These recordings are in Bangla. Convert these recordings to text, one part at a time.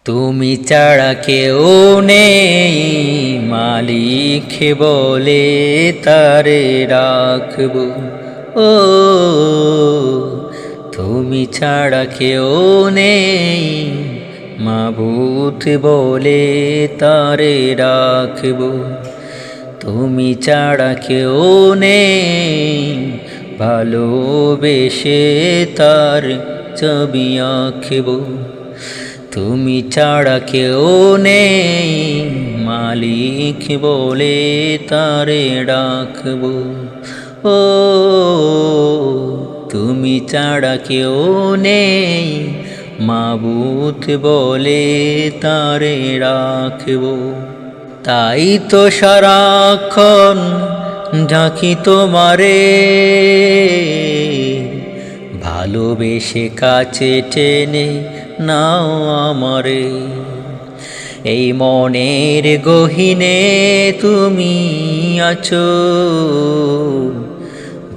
তুমি ছাড়া কেউ নেই, মালিক বলে তারে রাখবো। ও তুমি ছাড়া কেউ নেই, মাবুদ বলে তারে রাখবো। তুমি ছাড়া কেউ নেই, ভালোবেসে তার ছবি আঁকবো। তুমি ছাড়া কেউ নেই, মালিক বলে তারে ডাকবো। ও তুমি ছাড়া কেউ নেই, মাবুদ বলে তারে রাখবো। তাই তো সারাক্ষণ ডাকি তোমারে, ভালোবেসে কাছে টেনে নাও আমারে। এই মনের গহীনে তুমি আছো,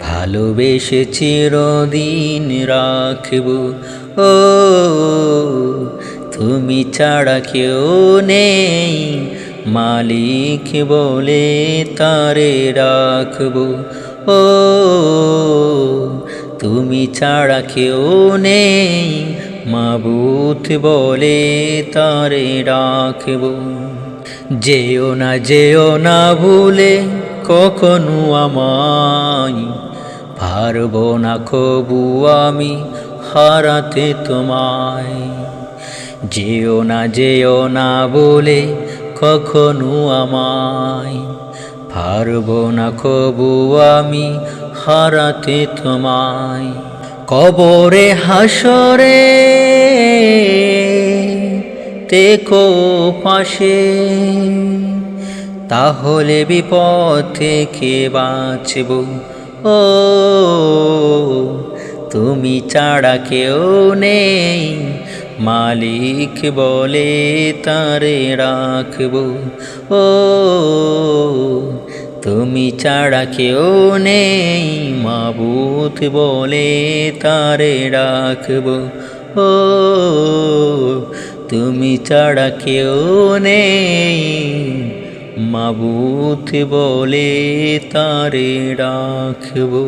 ভালোবেসে চিরদিন রাখবো। ও তুমি ছাড়া কেউ নেই, মালিক বলে তারে রাখবো। ও তুমি ছাড়া কেউ নেই, মাবুদ বলে তারে রাখবো। যেও না ভুলে কখনো আমায়, পারবো না কবু আমি হারাতে তোমায়। যেও না বলে কখনো আমায়, পারবো না কবু আমি হারাতে তোমায়। কবরে হাসরে থেকো পাশে, তাহলে বিপদ থেকে বাঁচবো। ও তুমি ছাড়া কেউ নেই, মালিক বলে তারে রাখবো। ও তুমি ছাড়া কেউ নেই, মাবুদ বলে তারে রাখবো। ও তুমি ছাড়া কেউ নেই, মাবুদ বলে তারে রাখবো।